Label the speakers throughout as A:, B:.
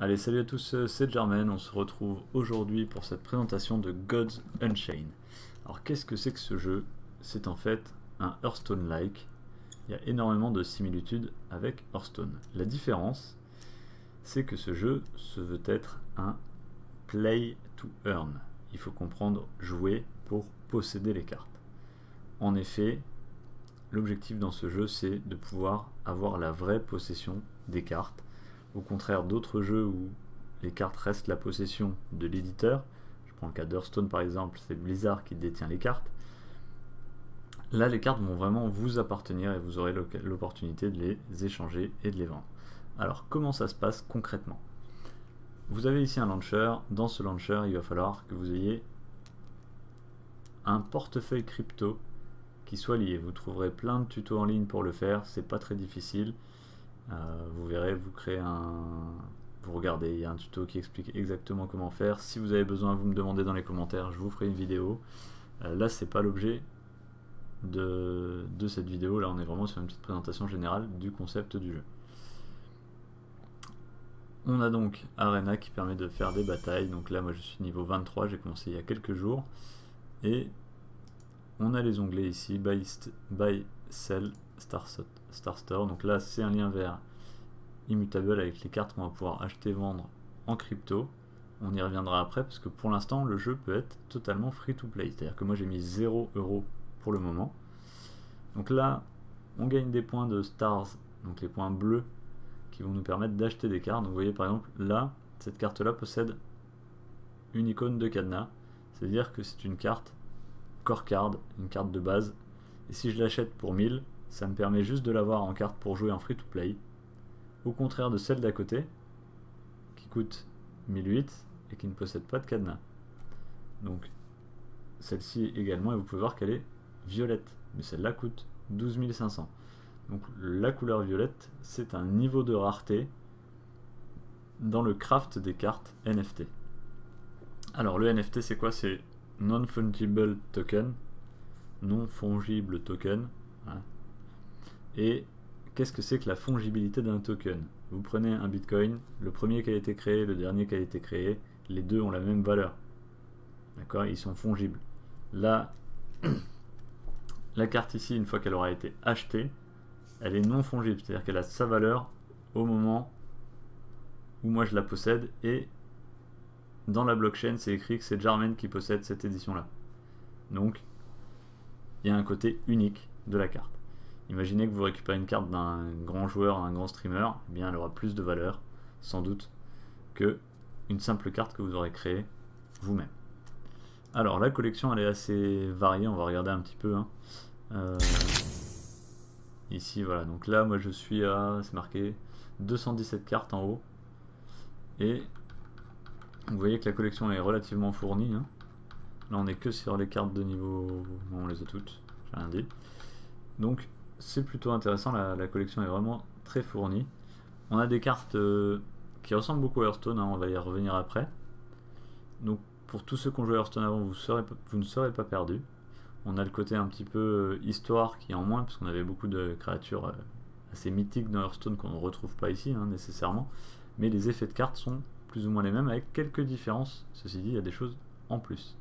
A: Allez, salut à tous, c'est Jermaine, on se retrouve aujourd'hui pour cette présentation de Gods Unchained. Alors qu'est-ce que c'est que ce jeu? C'est en fait un Hearthstone-like. Il y a énormément de similitudes avec Hearthstone. La différence, c'est que ce jeu se veut être un play to earn. Il faut comprendre jouer pour posséder les cartes. En effet, l'objectif dans ce jeu, c'est de pouvoir avoir la vraie possession des cartes. Au contraire d'autres jeux où les cartes restent la possession de l'éditeur, je prends le cas d'Hearthstone par exemple, c'est Blizzard qui détient les cartes. Là, les cartes vont vraiment vous appartenir et vous aurez l'opportunité de les échanger et de les vendre. Alors, comment ça se passe concrètement? Vous avez ici un launcher. Dans ce launcher, il va falloir que vous ayez un portefeuille crypto qui soit lié. Vous trouverez plein de tutos en ligne pour le faire, c'est pas très difficile. Vous verrez, vous créez vous regardez, il y a un tuto qui explique exactement comment faire. Si vous avez besoin, vous me demandez dans les commentaires, je vous ferai une vidéo. Là, c'est pas l'objet de cette vidéo. Là, on est vraiment sur une petite présentation générale du concept du jeu. On a donc Arena qui permet de faire des batailles. Donc là, moi, je suis niveau 23, j'ai commencé il y a quelques jours. Et on a les onglets ici, Buy, Sell, Star Store. Donc là, c'est un lien vers Immutable avec les cartes qu'on va pouvoir acheter, vendre en crypto. On y reviendra après parce que pour l'instant, le jeu peut être totalement free to play. C'est-à-dire que moi, j'ai mis 0 € pour le moment. Donc là, on gagne des points de stars, donc les points bleus qui vont nous permettre d'acheter des cartes. Donc vous voyez par exemple, là, cette carte-là possède une icône de cadenas. C'est-à-dire que c'est une carte core card, une carte de base. Et si je l'achète pour 1000, ça me permet juste de l'avoir en carte pour jouer en free to play. Au contraire de celle d'à côté, qui coûte 1008 et qui ne possède pas de cadenas. Donc celle-ci également, et vous pouvez voir qu'elle est violette, mais celle-là coûte 12 500. Donc la couleur violette, c'est un niveau de rareté dans le craft des cartes NFT. Alors le NFT, c'est quoi? C'est non-fungible token, non fongible token. Hein. Et qu'est-ce que c'est que la fongibilité d'un token? Vous prenez un bitcoin, le premier qui a été créé, le dernier qui a été créé, les deux ont la même valeur. D'accord? Ils sont fongibles. Là, la carte ici, une fois qu'elle aura été achetée, elle est non fongible, c'est-à-dire qu'elle a sa valeur au moment où moi je la possède, et dans la blockchain, c'est écrit que c'est Jermaine qui possède cette édition-là. Donc, il y a un côté unique de la carte. Imaginez que vous récupérez une carte d'un grand joueur, un grand streamer, eh bien elle aura plus de valeur, sans doute, que une simple carte que vous aurez créée vous-même. Alors la collection elle est assez variée, on va regarder un petit peu. Hein. Ici voilà, donc là moi je suis à, c'est marqué 217 cartes en haut, et vous voyez que la collection est relativement fournie. Hein. Là on est que sur les cartes de niveau, non, on les a toutes, j'ai rien dit. Donc c'est plutôt intéressant, la collection est vraiment très fournie. On a des cartes qui ressemblent beaucoup à Hearthstone, hein, on va y revenir après. Donc pour tous ceux qui ont joué à Hearthstone avant, vous ne serez pas perdus. On a le côté un petit peu histoire qui est en moins, parce qu'on avait beaucoup de créatures assez mythiques dans Hearthstone qu'on ne retrouve pas ici hein, nécessairement. Mais les effets de cartes sont plus ou moins les mêmes, avec quelques différences. Ceci dit, il y a des choses en plus.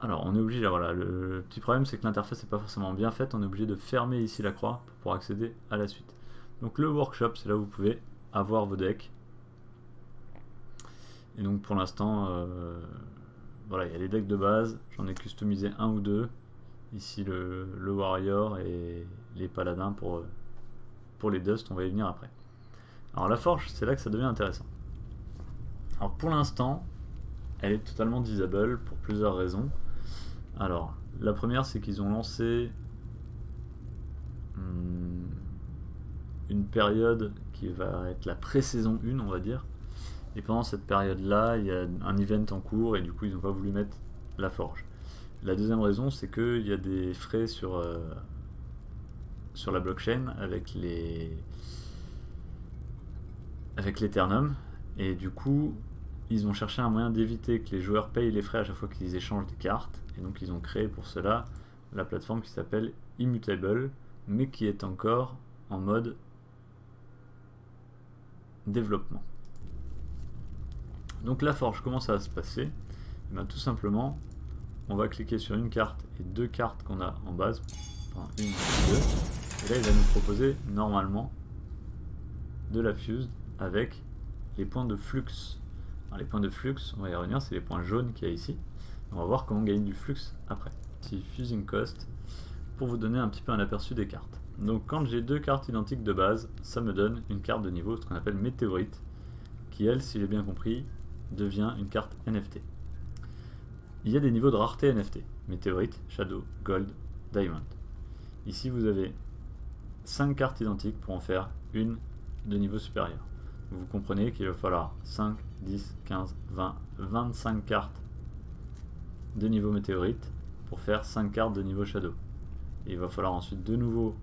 A: Alors on est obligé, voilà, le petit problème c'est que l'interface n'est pas forcément bien faite, on est obligé de fermer ici la croix pour pouvoir accéder à la suite. Donc le workshop, c'est là où vous pouvez avoir vos decks. Et donc pour l'instant, voilà, il y a les decks de base, j'en ai customisé un ou deux. Ici le warrior et les paladins pour les dust, on va y venir après. Alors la forge, c'est là que ça devient intéressant. Alors pour l'instant, elle est totalement disable pour plusieurs raisons. Alors, la première, c'est qu'ils ont lancé une période qui va être la pré-saison 1, on va dire. Et pendant cette période-là, il y a un event en cours et du coup, ils n'ont pas voulu mettre la forge. La deuxième raison, c'est qu'il y a des frais sur la blockchain avec l'Ethereum. Et du coup, ils ont cherché un moyen d'éviter que les joueurs payent les frais à chaque fois qu'ils échangent des cartes, et donc ils ont créé pour cela la plateforme qui s'appelle Immutable, mais qui est encore en mode développement. Donc la forge, comment ça va se passer? Et bien, tout simplement, on va cliquer sur une carte et deux cartes qu'on a en base, enfin une, deux, et là il va nous proposer normalement de la fuse avec les points de flux. Alors, les points de flux, on va y revenir, c'est les points jaunes qu'il y a ici. On va voir comment gagner du flux après. Ici, fusing cost, pour vous donner un petit peu un aperçu des cartes. Donc quand j'ai deux cartes identiques de base, ça me donne une carte de niveau, ce qu'on appelle météorite, qui elle, si j'ai bien compris, devient une carte NFT. Il y a des niveaux de rareté NFT, météorite, shadow, gold, diamond. Ici vous avez 5 cartes identiques pour en faire une de niveau supérieur. Vous comprenez qu'il va falloir 5, 10, 15, 20, 25 cartes de niveau météorite pour faire 5 cartes de niveau shadow. Et il va falloir ensuite de nouveau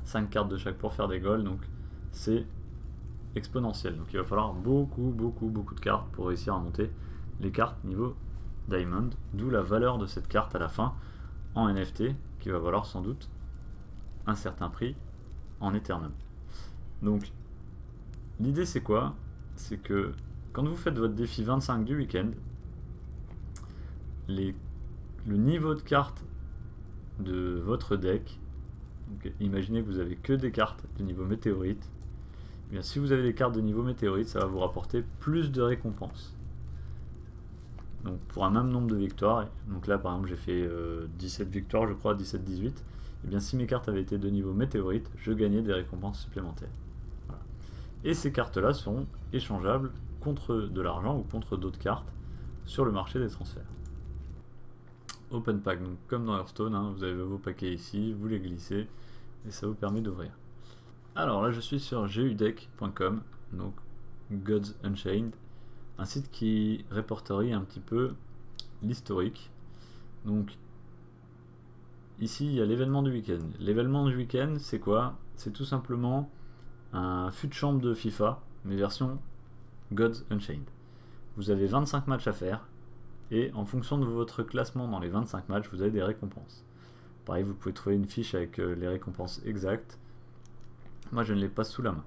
A: 5 cartes de chaque pour faire des golds, donc c'est exponentiel. Donc il va falloir beaucoup de cartes pour réussir à monter les cartes niveau diamond, d'où la valeur de cette carte à la fin en NFT qui va valoir sans doute un certain prix en Ethereum. Donc l'idée c'est quoi? C'est que quand vous faites votre défi 25 du week-end, le niveau de cartes de votre deck, donc imaginez que vous avez que des cartes de niveau météorite, eh bien, si vous avez des cartes de niveau météorite, ça va vous rapporter plus de récompenses. Donc pour un même nombre de victoires, donc là par exemple j'ai fait 17 victoires je crois, 17-18, et bien si mes cartes avaient été de niveau météorite, je gagnais des récompenses supplémentaires. Voilà. Et ces cartes là seront échangeables contre de l'argent ou contre d'autres cartes sur le marché des transferts. Open pack, donc comme dans Hearthstone, hein, vous avez vos paquets ici, vous les glissez et ça vous permet d'ouvrir. Alors là je suis sur gudeck.com, donc Gods Unchained, un site qui répertorie un petit peu l'historique. Donc ici il y a l'événement du week-end. L'événement du week-end c'est quoi? C'est tout simplement un fut de chambre de FIFA, mais version Gods Unchained. Vous avez 25 matchs à faire, et en fonction de votre classement dans les 25 matchs, vous avez des récompenses. Pareil, vous pouvez trouver une fiche avec les récompenses exactes. Moi, je ne l'ai pas sous la main.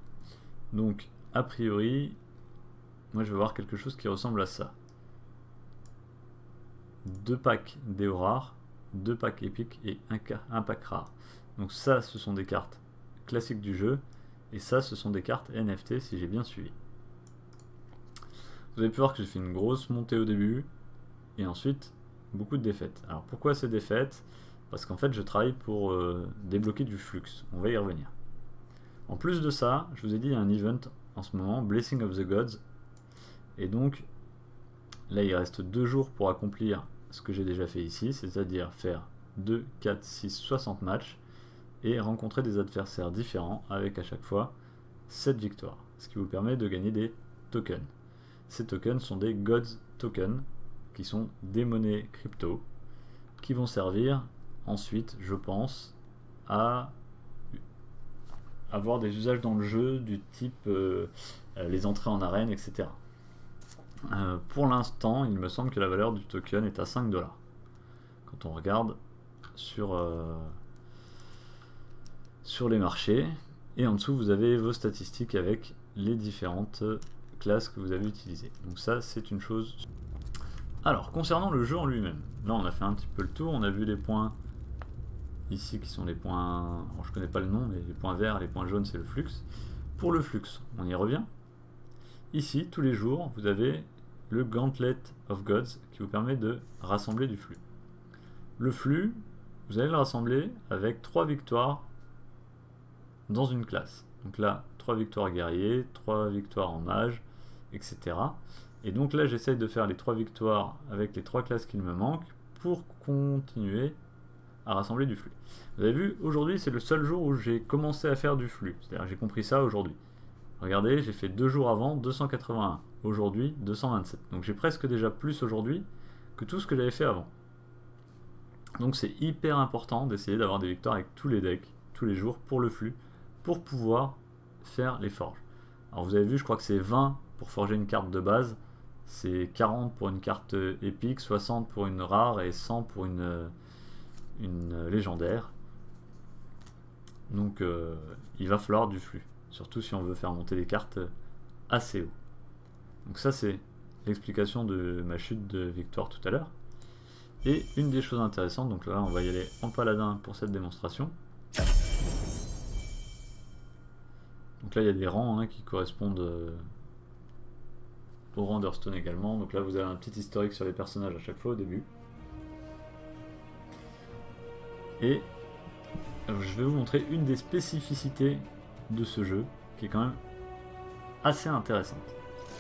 A: Donc, a priori, moi, je vais voir quelque chose qui ressemble à ça. 2 packs déo rares, 2 packs épiques et un pack rare. Donc ça, ce sont des cartes classiques du jeu, et ça, ce sont des cartes NFT, si j'ai bien suivi. Vous avez pu voir que j'ai fait une grosse montée au début, et ensuite beaucoup de défaites. Alors pourquoi ces défaites? Parce qu'en fait je travaille pour débloquer du flux, on va y revenir. En plus de ça, je vous ai dit, il y a un event en ce moment, Blessing of the Gods, et donc là il reste 2 jours pour accomplir ce que j'ai déjà fait ici, c'est-à-dire faire 2, 4, 6, 60 matchs et rencontrer des adversaires différents avec à chaque fois 7 victoires, ce qui vous permet de gagner des tokens. Ces tokens sont des Gods tokens, qui sont des monnaies crypto, qui vont servir ensuite, je pense, à avoir des usages dans le jeu du type les entrées en arène, etc. Pour l'instant, il me semble que la valeur du token est à 5 $. Quand on regarde sur les marchés, et en dessous vous avez vos statistiques avec les différentes classes que vous avez utilisées. Donc ça, c'est une chose. Alors, concernant le jeu en lui-même, là on a fait un petit peu le tour, on a vu les points ici qui sont les points, alors, je connais pas le nom, mais les points verts, les points jaunes c'est le flux. Pour le flux, on y revient. Ici, tous les jours, vous avez le Gauntlet of Gods qui vous permet de rassembler du flux. Le flux, vous allez le rassembler avec 3 victoires dans une classe. Donc là, 3 victoires guerriers, 3 victoires en mage, etc. Et donc là, j'essaye de faire les 3 victoires avec les 3 classes qu'il me manquent pour continuer à rassembler du flux. Vous avez vu, aujourd'hui, c'est le seul jour où j'ai commencé à faire du flux. C'est-à-dire j'ai compris ça aujourd'hui. Regardez, j'ai fait 2 jours avant, 281. Aujourd'hui, 227. Donc j'ai presque déjà plus aujourd'hui que tout ce que j'avais fait avant. Donc c'est hyper important d'essayer d'avoir des victoires avec tous les decks, tous les jours, pour le flux, pour pouvoir faire les forges. Alors vous avez vu, je crois que c'est 20 pour forger une carte de base, c'est 40 pour une carte épique, 60 pour une rare et 100 pour une légendaire. Donc il va falloir du flux, surtout si on veut faire monter les cartes assez haut. Donc ça c'est l'explication de ma chute de victoire tout à l'heure. Et une des choses intéressantes, donc là on va y aller en paladin pour cette démonstration. Donc là il y a des rangs hein, qui correspondent au rang d'Hearthstone également. Donc là vous avez un petit historique sur les personnages à chaque fois au début. Et je vais vous montrer une des spécificités de ce jeu qui est quand même assez intéressante.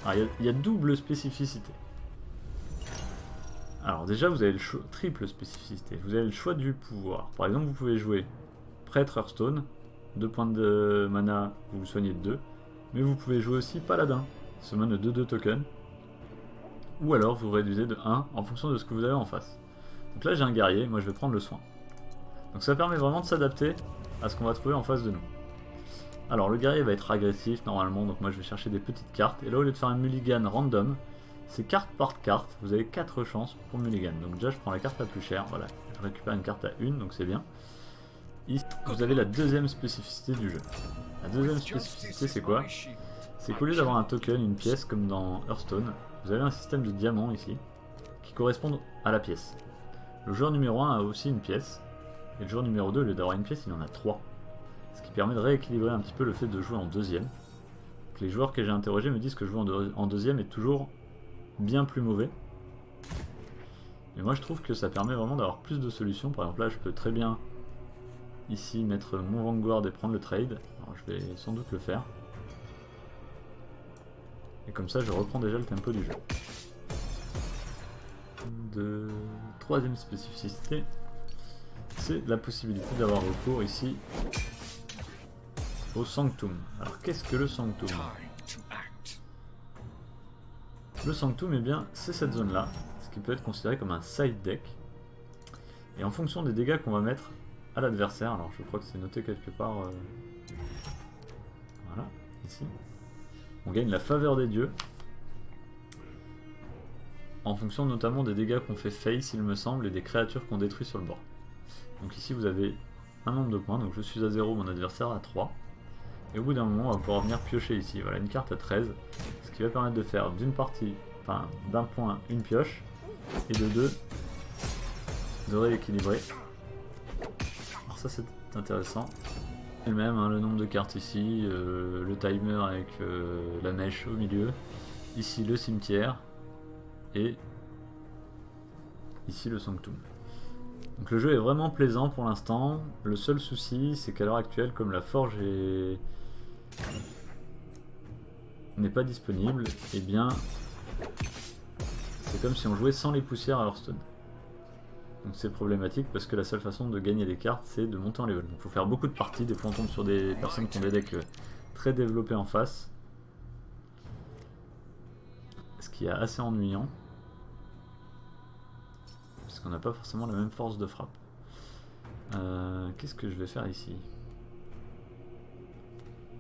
A: Alors il y a double spécificité. Alors déjà vous avez le choix, triple spécificité, vous avez le choix du pouvoir. Par exemple vous pouvez jouer prêtre Hearthstone, 2 points de mana, vous vous soignez de 2, mais vous pouvez jouer aussi paladin, summon de 2 tokens, ou alors vous réduisez de 1 en fonction de ce que vous avez en face. Donc là j'ai un guerrier, moi je vais prendre le soin. Donc ça permet vraiment de s'adapter à ce qu'on va trouver en face de nous. Alors le guerrier va être agressif normalement, donc moi je vais chercher des petites cartes, et là au lieu de faire un mulligan random, c'est carte par carte, vous avez 4 chances pour mulligan. Donc déjà je prends la carte la plus chère, voilà, je récupère une carte à 1, donc c'est bien. Ici vous avez la deuxième spécificité du jeu. La deuxième spécificité c'est quoi? C'est qu'au lieu d'avoir un token, une pièce comme dans Hearthstone, vous avez un système de diamants ici, qui correspondent à la pièce. Le joueur numéro 1 a aussi une pièce, et le joueur numéro 2 au lieu d'avoir une pièce il en a 3. Ce qui permet de rééquilibrer un petit peu le fait de jouer en deuxième. Donc les joueurs que j'ai interrogés me disent que jouer en deuxième est toujours bien plus mauvais. Mais moi je trouve que ça permet vraiment d'avoir plus de solutions. Par exemple là je peux très bien ici mettre mon Vanguard et prendre le trade. Alors je vais sans doute le faire. Et comme ça je reprends déjà le tempo du jeu. Troisième spécificité, c'est la possibilité d'avoir recours ici au Sanctum. Alors qu'est-ce que le Sanctum? Le Sanctum, eh bien, c'est cette zone-là, ce qui peut être considéré comme un side deck. Et en fonction des dégâts qu'on va mettre à l'adversaire, alors je crois que c'est noté quelque part, voilà, ici, on gagne la faveur des dieux, en fonction notamment des dégâts qu'on fait face, il me semble, et des créatures qu'on détruit sur le bord. Donc ici vous avez un nombre de points, donc je suis à 0, mon adversaire à 3. Et au bout d'un moment, on va pouvoir venir piocher ici. Voilà, une carte à 13, ce qui va permettre de faire d'une partie, enfin d'un point, une pioche, et de 2, de rééquilibrer. Alors ça c'est intéressant. Et même hein, le nombre de cartes ici, le timer avec la mèche au milieu, ici le cimetière, et ici le Sanctum. Donc le jeu est vraiment plaisant pour l'instant. Le seul souci c'est qu'à l'heure actuelle, comme la forge n'est pas disponible, et bien c'est comme si on jouait sans les poussières à Hearthstone. Donc c'est problématique parce que la seule façon de gagner des cartes c'est de monter en level. Donc il faut faire beaucoup de parties, des fois on tombe sur des personnes qui ont des decks très développés en face. Ce qui est assez ennuyant. Parce qu'on n'a pas forcément la même force de frappe. Qu'est-ce que je vais faire ici?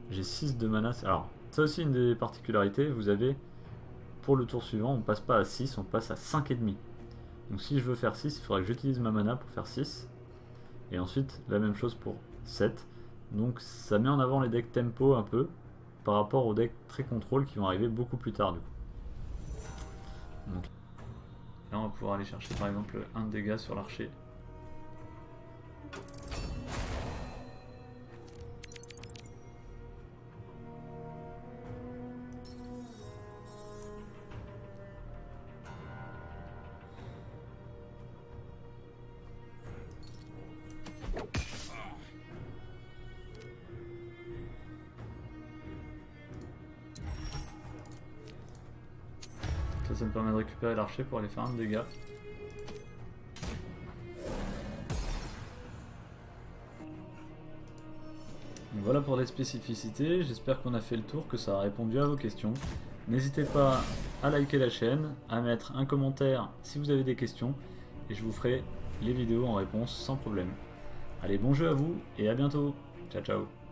A: J'ai 6 de mana. Alors, ça aussi une des particularités, vous avez, pour le tour suivant, on passe pas à 6, on passe à 5,5. Donc si je veux faire 6, il faudrait que j'utilise ma mana pour faire 6. Et ensuite, la même chose pour 7. Donc ça met en avant les decks tempo un peu, par rapport aux decks très contrôle qui vont arriver beaucoup plus tard du coup. Donc, là on va pouvoir aller chercher par exemple 1 dégât sur l'archer. Ça me permet de récupérer l'archer pour aller faire 1 dégât. Donc voilà pour les spécificités, j'espère qu'on a fait le tour, que ça a répondu à vos questions. N'hésitez pas à liker la chaîne, à mettre un commentaire si vous avez des questions, et je vous ferai les vidéos en réponse sans problème. Allez, bon jeu à vous et à bientôt. Ciao ciao.